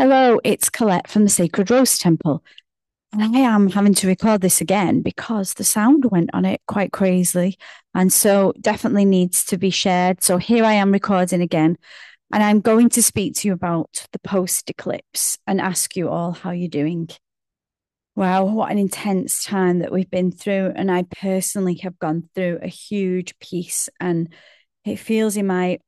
Hello, it's Collette from the Sacred Rose Temple. And I am having to record this again because the sound went on it quite crazily. And so definitely needs to be shared. So here I am recording again. And I'm going to speak to you about the post-eclipse and ask you all how you're doing. Wow, what an intense time that we've been through. And I personally have gone through a huge piece. And it feels in my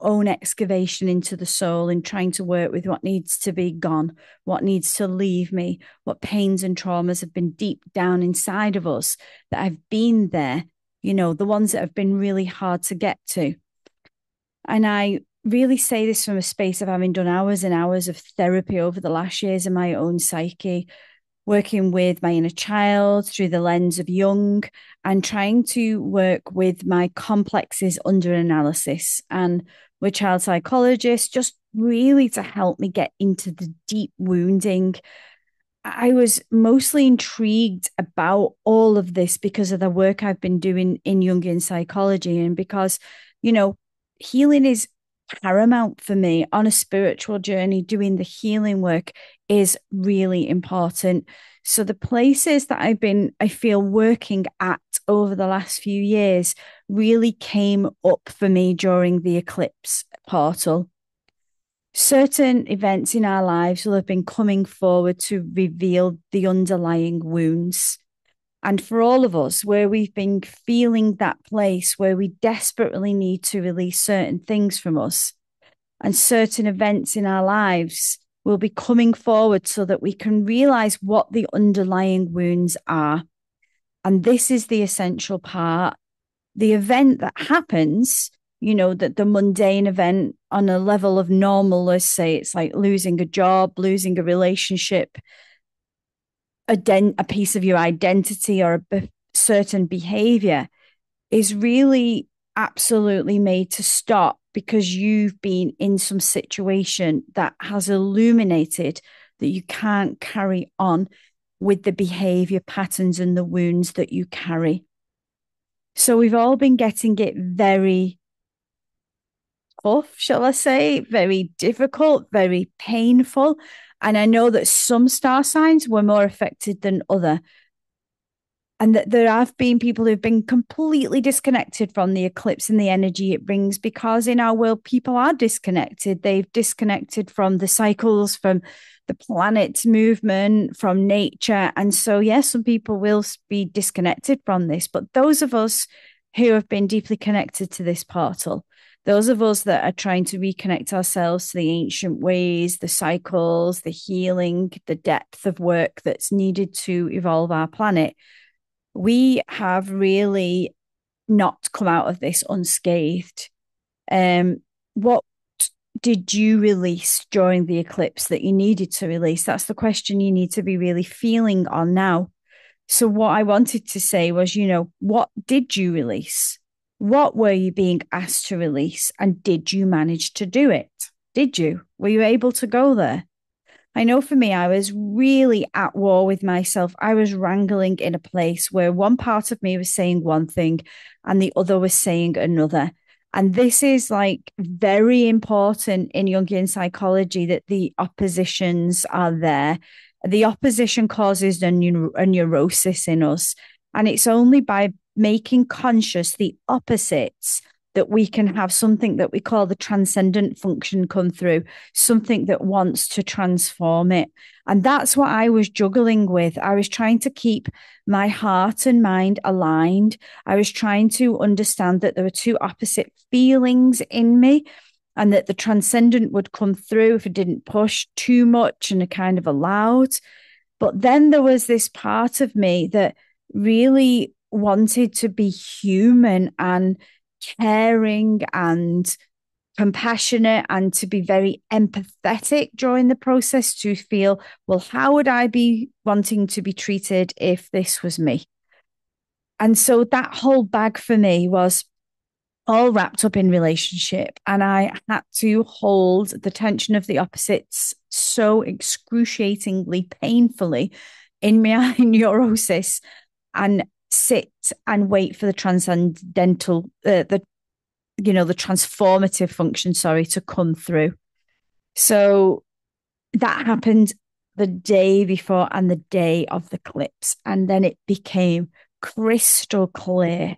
own excavation into the soul and trying to work with what needs to be gone, what needs to leave me, what pains and traumas have been deep down inside of us that have been there, the ones that have been really hard to get to. And I really say this from a space of having done hours and hours of therapy over the last years in my own psyche, working with my inner child through the lens of Jung and trying to work with my complexes under analysis and with child psychologists, just really to help me get into the deep wounding. I was mostly intrigued about all of this because of the work I've been doing in Jungian psychology and because, you know, healing is paramount for me on a spiritual journey. Doing the healing work is really important. So the places that I feel working at over the last few years really came up for me during the eclipse portal. Certain events in our lives will have been coming forward to reveal the underlying wounds. And for all of us, where we've been feeling that place where we desperately need to release certain things from us, and certain events in our lives will be coming forward so that we can realize what the underlying wounds are. And this is the essential part. The event that happens, that the mundane event on a level of normal, let's say it's like losing a job, losing a relationship, a piece of your identity or certain behavior is really absolutely made to stop because you've been in some situation that has illuminated that you can't carry on with the behavior patterns and the wounds that you carry. So we've all been getting it very tough, shall I say, very difficult, very painful. And I know that some star signs were more affected than other. And that there have been people who've been completely disconnected from the eclipse and the energy it brings because in our world, people are disconnected. They've disconnected from the cycles, from the planet's movement, from nature. And so, yes, some people will be disconnected from this. But those of us who have been deeply connected to this portal, those of us that are trying to reconnect ourselves to the ancient ways, the cycles, the healing, the depth of work that's needed to evolve our planet, we have really not come out of this unscathed. What did you release during the eclipse that you needed to release? That's the question you need to be really feeling on now. So, what I wanted to say was, what did you release? What were you being asked to release? And did you manage to do it? Did you? Were you able to go there? I know for me, I was really at war with myself. I was wrangling in a place where one part of me was saying one thing and the other was saying another. And this is like very important in Jungian psychology that the oppositions are there. The opposition causes a neurosis in us. And it's only by making conscious the opposites that we can have something that we call the transcendent function come through, something that wants to transform it. And that's what I was juggling with. I was trying to keep my heart and mind aligned. I was trying to understand that there were two opposite feelings in me and that the transcendent would come through if it didn't push too much and it kind of allowed. But then there was this part of me that really wanted to be human and caring and compassionate and to be very empathetic during the process to feel, well, how would I be wanting to be treated if this was me? And so that whole bag for me was all wrapped up in relationship. And I had to hold the tension of the opposites so excruciatingly painfully in my neurosis and sit and wait for the transcendental, the transformative function, sorry, to come through. So that happened the day before and the day of the eclipse. And then it became crystal clear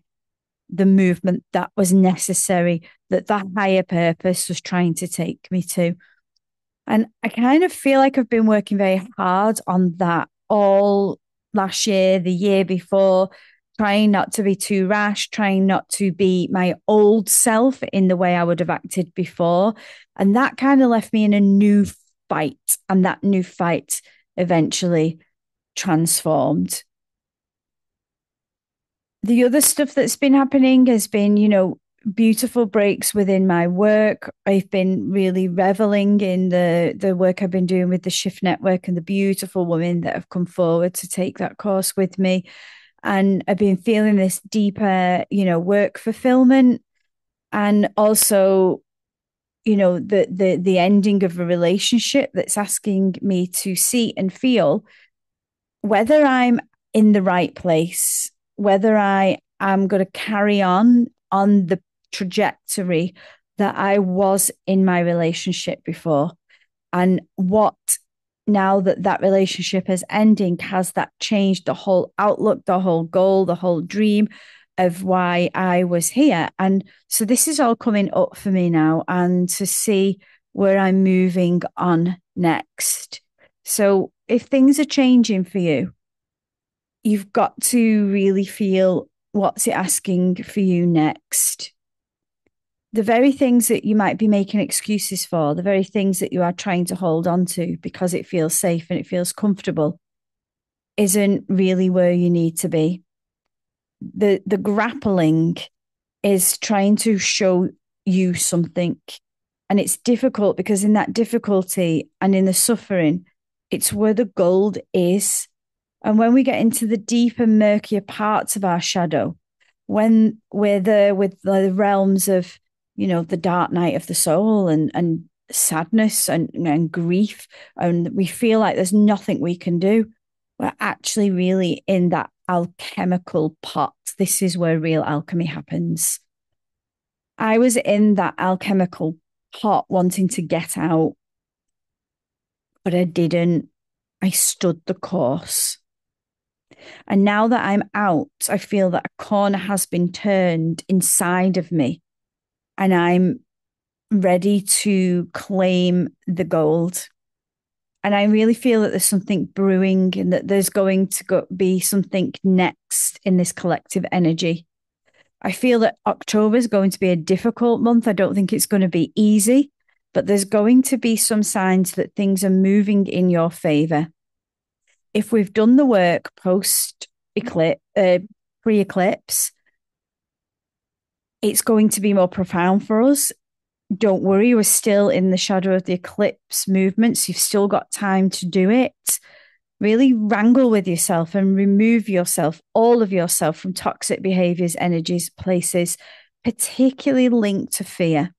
the movement that was necessary, that that higher purpose was trying to take me to. And I kind of feel like I've been working very hard on that all last year, the year before, trying not to be too rash, trying not to be my old self in the way I would have acted before. And that kind of left me in a new fight. And that new fight eventually transformed. The other stuff that's been happening has been, beautiful breaks within my work. I've been really reveling in the work I've been doing with the Shift Network and the beautiful women that have come forward to take that course with me. And I've been feeling this deeper, work fulfillment, and also, the ending of a relationship that's asking me to see and feel whether I'm in the right place, whether I am going to carry on the trajectory that I was in my relationship before, and what, now that that relationship is ending, has that changed the whole outlook, the whole goal, the whole dream of why I was here. And so this is all coming up for me now, and to see where I'm moving on next. So if things are changing for you, you've got to really feel, what's it asking for you next? The very things that you might be making excuses for, the very things that you are trying to hold on to because it feels safe and it feels comfortable, isn't really where you need to be. The grappling is trying to show you something. And it's difficult because in that difficulty and in the suffering, it's where the gold is. And when we get into the deeper, murkier parts of our shadow, when we're there with the realms of, the dark night of the soul and sadness and grief, and we feel like there's nothing we can do, we're actually really in that alchemical pot. This is where real alchemy happens. I was in that alchemical pot wanting to get out, but I didn't. I stood the course. And now that I'm out, I feel that a corner has been turned inside of me, and I'm ready to claim the gold. And I really feel that there's something brewing, and that there's going to be something next in this collective energy. I feel that October is going to be a difficult month. I don't think it's going to be easy, but there's going to be some signs that things are moving in your favor. If we've done the work pre-eclipse, it's going to be more profound for us. Don't worry, we're still in the shadow of the eclipse movements. You've still got time to do it. Really wrangle with yourself and remove yourself, all of yourself, from toxic behaviors, energies, places, particularly linked to fear.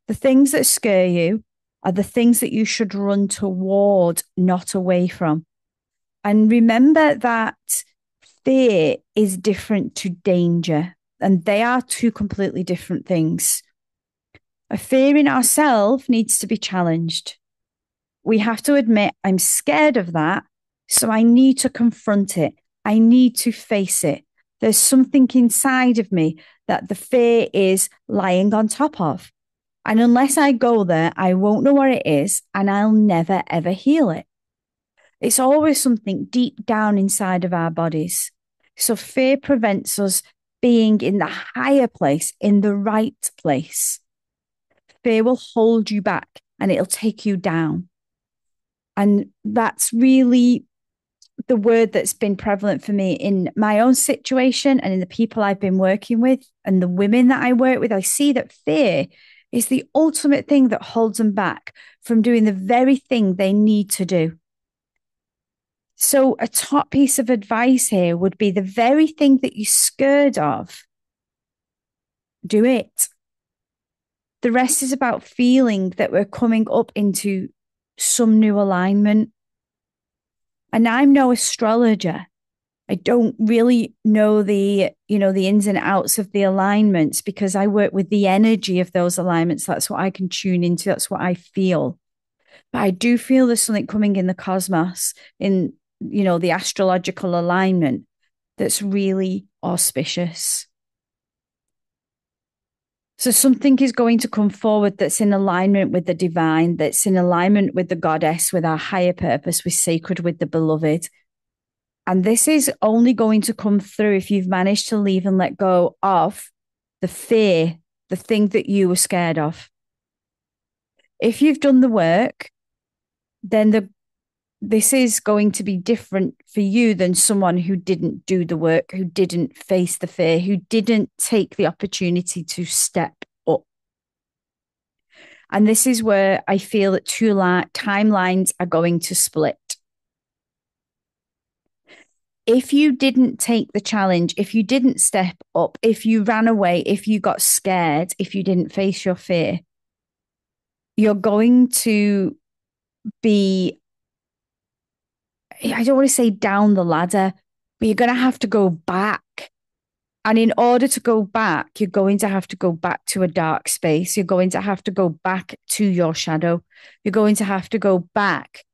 The things that scare you are the things that you should run toward, not away from. And remember that fear is different to danger, and they are two completely different things. A fear in ourselves needs to be challenged. We have to admit, I'm scared of that, so I need to confront it. I need to face it. There's something inside of me that the fear is lying on top of. And unless I go there, I won't know where it is, and I'll never, ever heal it. It's always something deep down inside of our bodies. So fear prevents us being in the higher place, in the right place. Fear will hold you back and it'll take you down. And that's really the word that's been prevalent for me in my own situation and in the people I've been working with and the women that I work with. I see that fear is the ultimate thing that holds them back from doing the very thing they need to do. So a top piece of advice here would be the very thing that you're scared of, do it. The rest is about feeling that we're coming up into some new alignment. And I'm no astrologer. I don't really know the ins and outs of the alignments because I work with the energy of those alignments. That's what I can tune into. That's what I feel. But I do feel there's something coming in the cosmos, in, the astrological alignment that's really auspicious. So something is going to come forward that's in alignment with the divine, that's in alignment with the goddess, with our higher purpose, with sacred, with the beloved. And this is only going to come through if you've managed to leave and let go of the fear, the thing that you were scared of. If you've done the work, then this is going to be different for you than someone who didn't do the work, who didn't face the fear, who didn't take the opportunity to step up. And this is where I feel that two timelines are going to split. If you didn't take the challenge, if you didn't step up, if you ran away, if you got scared, if you didn't face your fear, you're going to be, I don't want to say down the ladder, but you're going to have to go back. And in order to go back, you're going to have to go back to a dark space. You're going to have to go back to your shadow. You're going to have to go back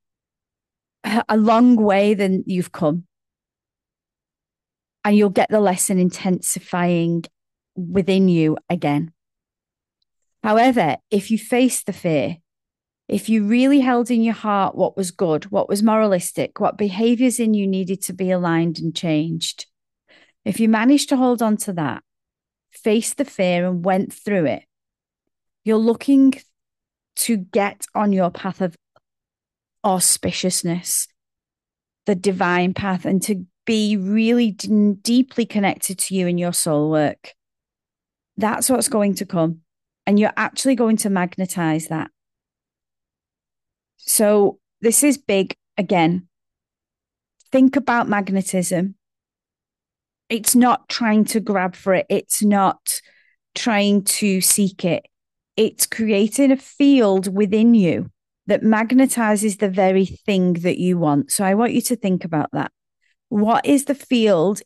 a long way than you've come. And you'll get the lesson intensifying within you again. However, if you face the fear, if you really held in your heart what was good, what was moralistic, what behaviors in you needed to be aligned and changed, if you managed to hold on to that, face the fear and went through it, you're looking to get on your path of auspiciousness, the divine path, and to be really deeply connected to you in your soul work. That's what's going to come. And you're actually going to magnetize that. So this is big again. Think about magnetism. It's not trying to grab for it. It's not trying to seek it. It's creating a field within you that magnetizes the very thing that you want. So I want you to think about that. What is the thing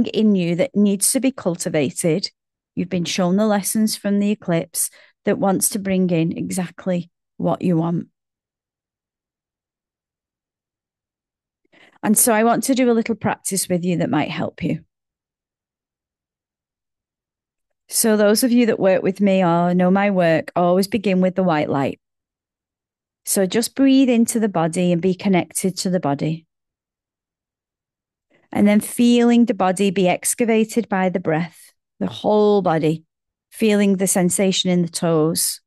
in you that needs to be cultivated? You've been shown the lessons from the eclipse that wants to bring in exactly what you want. And so I want to do a little practice with you that might help you. So those of you that work with me or know my work, always begin with the white light. So just breathe into the body and be connected to the body. And then feeling the body be excavated by the breath, the whole body, feeling the sensation in the toes,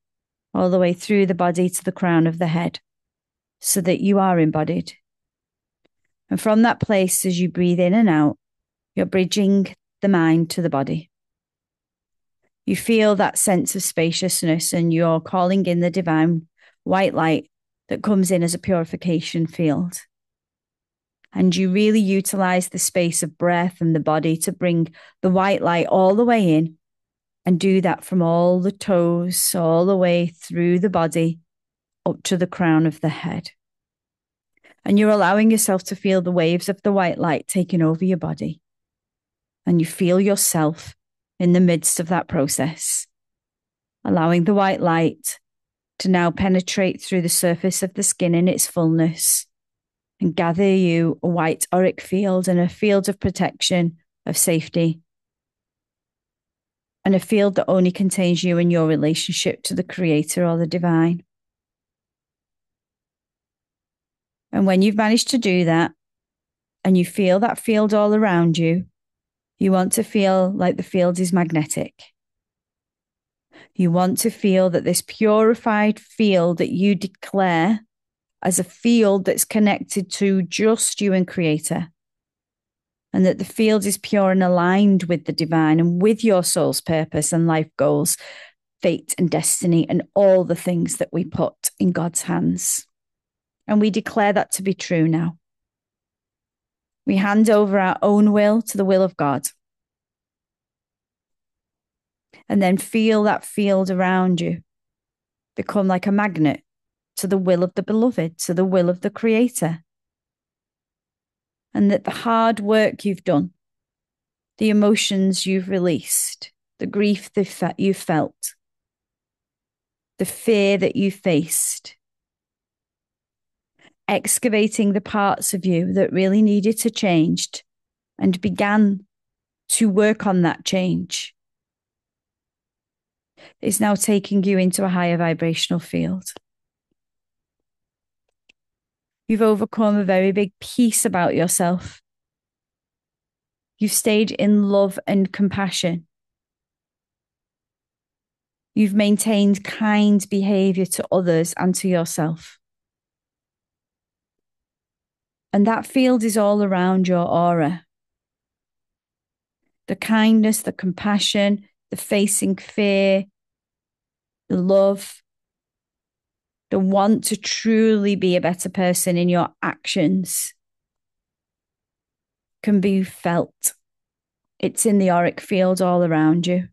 all the way through the body to the crown of the head, so that you are embodied. And from that place, as you breathe in and out, you're bridging the mind to the body. You feel that sense of spaciousness and you're calling in the divine white light that comes in as a purification field. And you really utilize the space of breath and the body to bring the white light all the way in, and do that from all the toes, all the way through the body, up to the crown of the head. And you're allowing yourself to feel the waves of the white light taking over your body. And you feel yourself in the midst of that process, allowing the white light to now penetrate through the surface of the skin in its fullness and gather you a white auric field and a field of protection, of safety, and a field that only contains you and your relationship to the creator or the divine. And when you've managed to do that and you feel that field all around you, you want to feel like the field is magnetic. You want to feel that this purified field that you declare as a field that's connected to just you and creator, and that the field is pure and aligned with the divine and with your soul's purpose and life goals, fate and destiny, and all the things that we put in God's hands. And we declare that to be true now. We hand over our own will to the will of God. And then feel that field around you become like a magnet to the will of the beloved, to the will of the creator. And that the hard work you've done, the emotions you've released, the grief that you felt, the fear that you faced, excavating the parts of you that really needed to change and began to work on that change, is now taking you into a higher vibrational field. You've overcome a very big piece about yourself. You've stayed in love and compassion. You've maintained kind behavior to others and to yourself. And that field is all around your aura. The kindness, the compassion, the facing fear, the love, the want to truly be a better person in your actions can be felt. It's in the auric field all around you.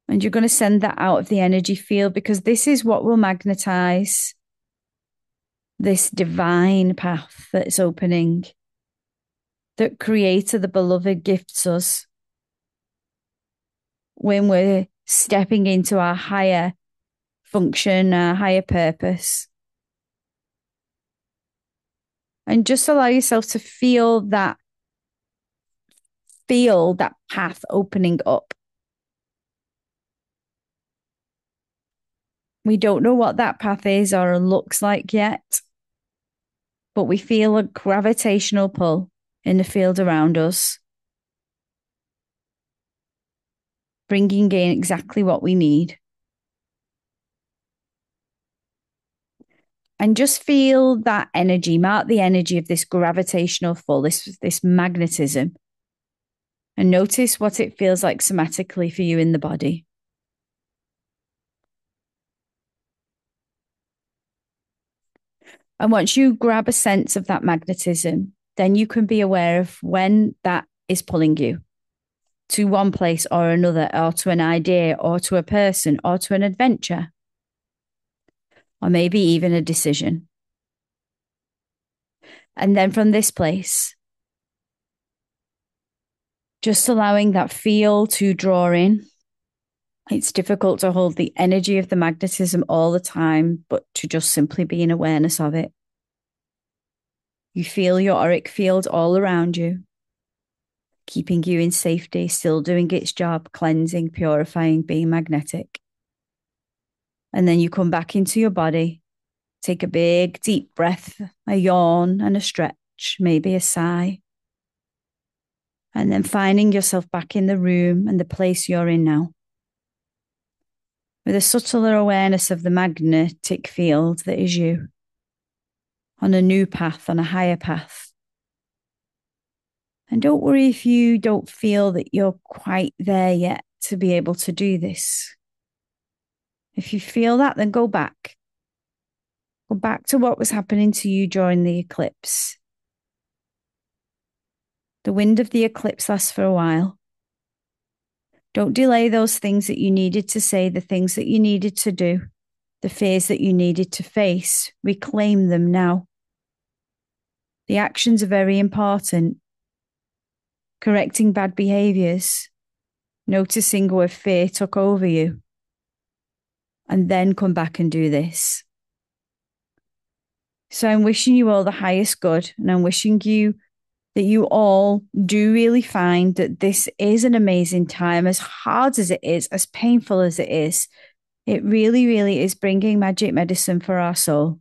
And you're going to send that out of the energy field, because this is what will magnetize this divine path that's opening, that Creator, the Beloved, gifts us when we're stepping into our higher function, our higher purpose. And just allow yourself to feel that path opening up. We don't know what that path is or looks like yet, but we feel a gravitational pull in the field around us, bringing in exactly what we need. And just feel that energy, mark the energy of this gravitational pull, this magnetism, and notice what it feels like somatically for you in the body. And once you grab a sense of that magnetism, then you can be aware of when that is pulling you to one place or another, or to an idea, or to a person, or to an adventure, or maybe even a decision. And then from this place, just allowing that feel to draw in. It's difficult to hold the energy of the magnetism all the time, but to just simply be in awareness of it. You feel your auric field all around you, keeping you in safety, still doing its job, cleansing, purifying, being magnetic. And then you come back into your body, take a big, deep breath, a yawn and a stretch, maybe a sigh. And then finding yourself back in the room and the place you're in now, with a subtler awareness of the magnetic field that is you, on a new path, on a higher path. And don't worry if you don't feel that you're quite there yet to be able to do this. If you feel that, then go back. Go back to what was happening to you during the eclipse. The wind of the eclipse lasts for a while. Don't delay those things that you needed to say, the things that you needed to do, the fears that you needed to face. Reclaim them now. The actions are very important. Correcting bad behaviors, noticing where fear took over you, and then come back and do this. So I'm wishing you all the highest good, and I'm wishing you that you all do really find that this is an amazing time, as hard as it is, as painful as it is. It really, really is bringing magic medicine for our soul.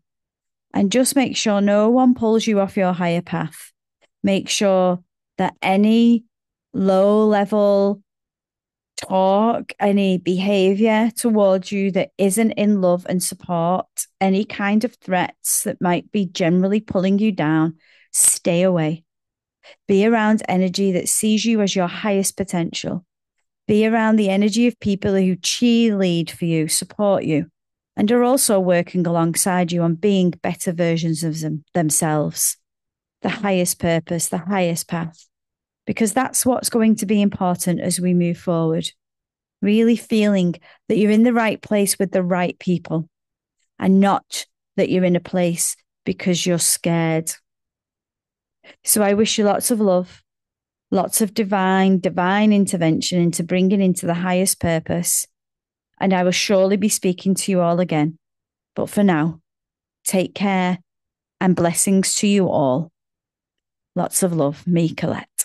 And just make sure no one pulls you off your higher path. Make sure that any low-level talk, any behavior towards you that isn't in love and support, any kind of threats that might be generally pulling you down, stay away. Be around energy that sees you as your highest potential. Be around the energy of people who cheerlead for you, support you, and are also working alongside you on being better versions of themselves. The highest purpose, the highest path. Because that's what's going to be important as we move forward. Really feeling that you're in the right place with the right people, and not that you're in a place because you're scared. So I wish you lots of love, lots of divine intervention into bringing into the highest purpose. And I will surely be speaking to you all again. But for now, Take care and blessings to you all. Lots of love, me, Collette.